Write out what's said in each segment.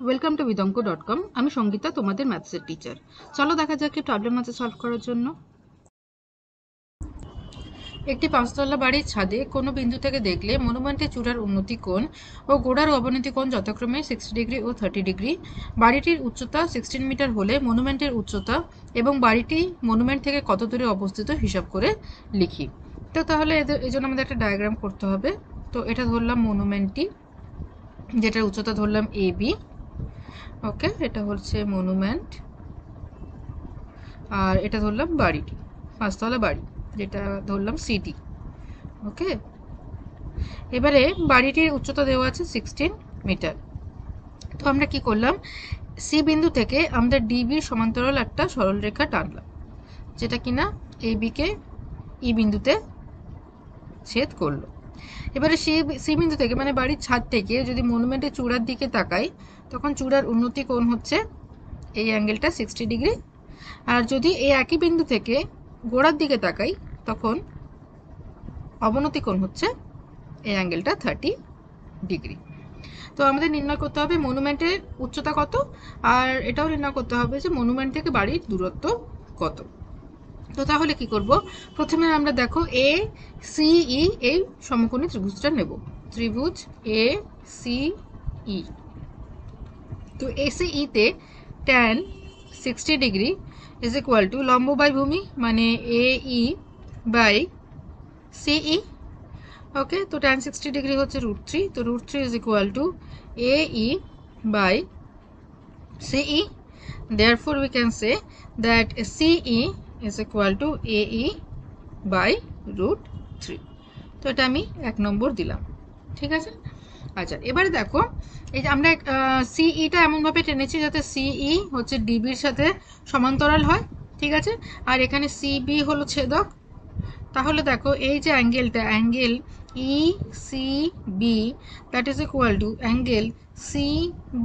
Welcome to vidonko.com। আমি সঙ্গীতা, তোমাদের ম্যাথসের teacher. চলো দেখা যাক কি প্রবলেম আছে সলভ করার জন্য। একটি পাঁচতলা বাড়ির ছাদে কোনো বিন্দু থেকে দেখলে মনুমেন্টের চূড়ার উন্নতি কোণ ও গোড়ার অবনতি কোণ যথাক্রমে 60 ডিগ্রি ও 30 ডিগ্রি। বাড়িটির উচ্চতা 16 মিটার হলে মনুমেন্টের উচ্চতা এবং বাড়িটি মনুমেন্ট থেকে কত দূরে অবস্থিত হিসাব করে লিখি। তো তাহলে এই জন্য আমাদের একটা ডায়াগ্রাম করতে হবে। তো এটা ধরলাম মনুমেন্টটি, যেটার উচ্চতা ধরলাম AB। ওকে, এটা হচ্ছে মনুমেন্ট। আর এটা ধরলাম বাড়িটি, পাঁচতলা বাড়ি, যেটা ধরলাম সিডি। ওকে, এবারে বাড়িটির উচ্চতা দেওয়া আছে 16 মিটার। তো আমরা কি করলাম, সি বিন্দু থেকে আমরা ডিবির সমান্তরাল একটা সরলরেখা টানলাম, যেটা কিনা এবিকে ই বিন্দুতে ছেদ করলো। এবারে সি বিন্দু থেকে মানে বাড়ির ছাদ থেকে যদি মনুমেন্টের চূড়ার দিকে তাকাই, তখন চূড়ার উন্নতি কোণ হচ্ছে এই অ্যাঙ্গেলটা 60 ডিগ্রি। আর যদি এই একই বিন্দু থেকে গোড়ার দিকে তাকাই, তখন অবনতি কোণ হচ্ছে এই অ্যাঙ্গেলটা 30 ডিগ্রি। তো আমাদের নির্ণয় করতে হবে মনুমেন্টের উচ্চতা কত, আর এটাও নির্ণয় করতে হবে যে মনুমেন্ট থেকে বাড়ির দূরত্ব কত। তো তাহলে কি করব, প্রথমে আমরা দেখো এ সি ই এই সমকোণী ত্রিভুজটা নেব। ত্রিভুজ এ সি ই। তো এসিই তে tan 60 degree is equal two লম্ব বাই ভূমি মানে এই বাই সিই। ওকে, তো tan 60 ডিগ্রি হচ্ছে √3, তো √3 ইজ ইকুয়াল টু এই বাই সিই। therefore we can say that CE is equal to AE by √3। তো এটা আমি 1 নম্বর দিলাম, ঠিক আছে। আচ্ছা, এবারে দেখো এই যে আমরা সিইটা এমনভাবে টেনেছি যাতে সিই হচ্ছে ডিবির সাথে সমান্তরাল হয়, ঠিক আছে। আর এখানে সিবি হলো ছেদক। তাহলে দেখো এই যে অ্যাঙ্গেলটা, angle E C B that is equal to angle C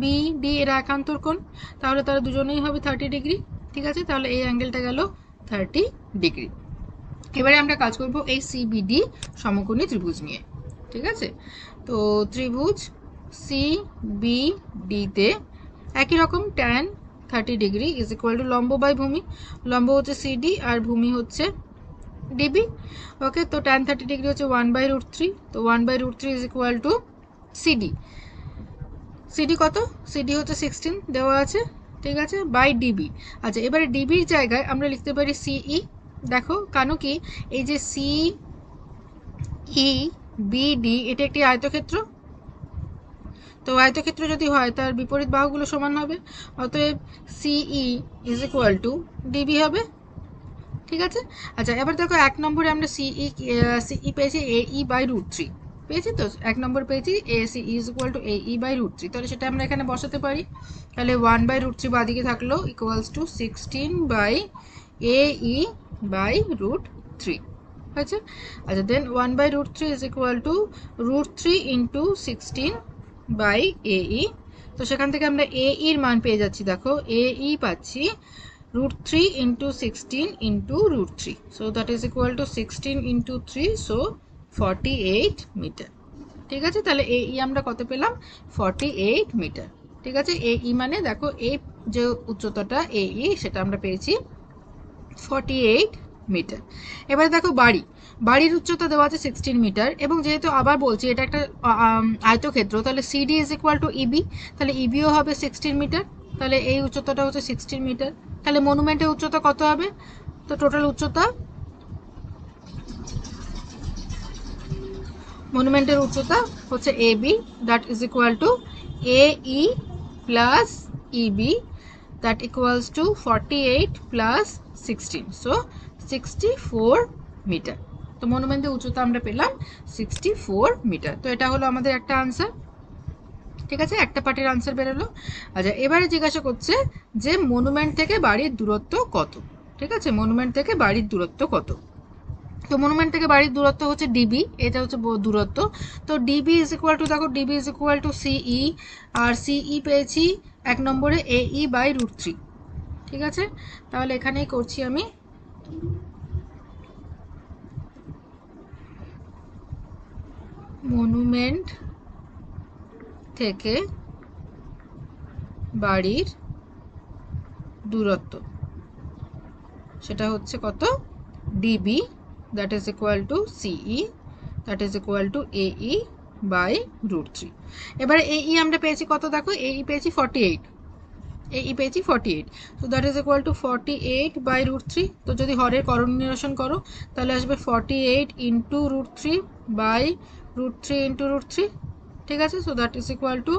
B D, এর একান্তর কোণ। তাহলে তারা দুজনেই হবে 30 ডিগ্রি, ঠিক আছে। তাহলে এই অ্যাঙ্গেলটা গেল 30 ডিগ্রি। এবারে আমরা কাজ করব এই সিবিডি সমকোণী ত্রিভুজ নিয়ে, ঠিক আছে। তো ত্রিভুজ সিবিডিতে একই রকম tan 30 degree is equal two লম্ব বাই ভূমি। লম্ব হচ্ছে সিডি আর ভূমি হচ্ছে ডিবি। ওকে, তো tan 30 ডিগ্রি হচ্ছে 1/√3। তো 1/√3 is equal two CD. CD কত? সিডি হচ্ছে 16 দেওয়া আছে, ঠিক আছে, বাই ডিবি। আচ্ছা, এবারে ডিবির জায়গায় আমরা লিখতে পারি সিই। দেখো কেন কি, এই যে সি ই বিডি এটা একটি আয়তক্ষেত্র। তো আয়তক্ষেত্র যদি হয় তার বিপরীত বাহুগুলো সমান হবে, অতএব সিই ইজ ইকুয়াল টু ডিবি হবে, ঠিক আছে। আচ্ছা, এবার দেখো 1 নম্বরে আমরা সিই পেয়েছি এই বাই √3 পেয়েছি। তো 1 নম্বর পেয়েছি এসি ইজ ইকুয়াল টু এই বাই √3, তাহলে সেটা আমরা এখানে বসাতে পারি। তাহলে 1/√3 বাদিকে থাকলো ইকুয়ালস টু 16 বাই এই বাই √3 হয়েছে। আচ্ছা, then 1/√3 is equal to √3 into 16 by এই। তো সেখান থেকে আমরা এর মান পেয়ে যাচ্ছি, দেখো এই পাচ্ছি √3 into 16 into √3, so that is equal to 16 into 3, so 48 metre, ঠিক আছে। তাহলে এই আমরা কত পেলাম, 48 মিটার, ঠিক আছে। এই মানে দেখো এই যে উচ্চতাটা এই সেটা আমরা পেয়েছি 48 মিটার। এবারে দেখো বাড়ির উচ্চতা দেওয়া আছে 16 মিটার, এবং যেহেতু আবার বলছি এটা একটা আয়তক্ষেত্র, তাহলে সিডি ইজ ইকুয়াল টু ইবি, তাহলে ইবিও হবে 16 মিটার। তাহলে এই উচ্চতাটা হচ্ছে 16 মিটার। তাহলে মনুমেন্টের উচ্চতা কত হবে, তো টোটাল উচ্চতা, মনুমেন্টের উচ্চতা হচ্ছে A B that is equal to এই plus E B that equals to 48 plus 16, so 64 metre. তো মনুমেন্টের উচ্চতা আমরা পেলাম 64 মিটার। তো এটা হলো আমাদের একটা আনসার, ঠিক আছে, একটা পার্টের আনসার বেরোলো। আচ্ছা, এবারে জিজ্ঞাসা করছে যে মনুমেন্ট থেকে বাড়ির দূরত্ব কত, ঠিক আছে, মনুমেন্ট থেকে বাড়ির দূরত্ব কত। তো মনুমেন্ট থেকে বাড়ির দূরত্ব হচ্ছে ডিবি, এটা হচ্ছে দূরত্ব। তো ডিবি ইজ ইকুয়াল টু, দেখো ডিবি ইজ ইকুয়াল টু সিই, আর সিই পেয়েছি 1 নম্বরে এই বাই √3, ঠিক আছে। তাহলে এখানেই করছি আমি, মনুমেন্ট থেকে বাড়ির দূরত্ব, সেটা হচ্ছে কত, DB, that is equal two সিই, দ্যাট ইজ ইকুয়াল টু এই বাই √3। এবারে এই আমরা পেয়েছি কত, দেখো এই পেয়েছি 48, এই পেয়েছি 48, তো that is equal to 48 by √3। তো যদি হরের করণ নিরসন করো তাহলে আসবে 48 ইন্টু √3 বাই √3 ইন্টু √3, ঠিক আছে। So that is equal two,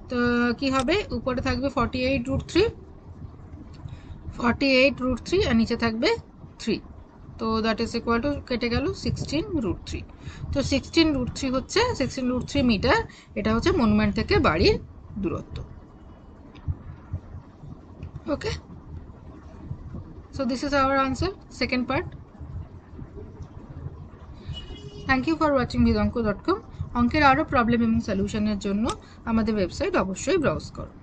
তো কী হবে, উপরে থাকবে 48 √3, 48 √3 আর নিচে থাকবে 3, তো দ্যাট ইজ ইকুয়াল টু কেটে গেল 16 √3। তো 16 √3 হচ্ছে 16 √3 মিটার, এটা হচ্ছে মনুমেন্ট থেকে বাড়ির দূরত্ব। Okay, so this is our answer, second part. Thank you for watching vidonko.com. অঙ্কের আরও প্রবলেম এবং সলিউশনের জন্য আমাদের ওয়েবসাইট অবশ্যই ব্রাউজ করো।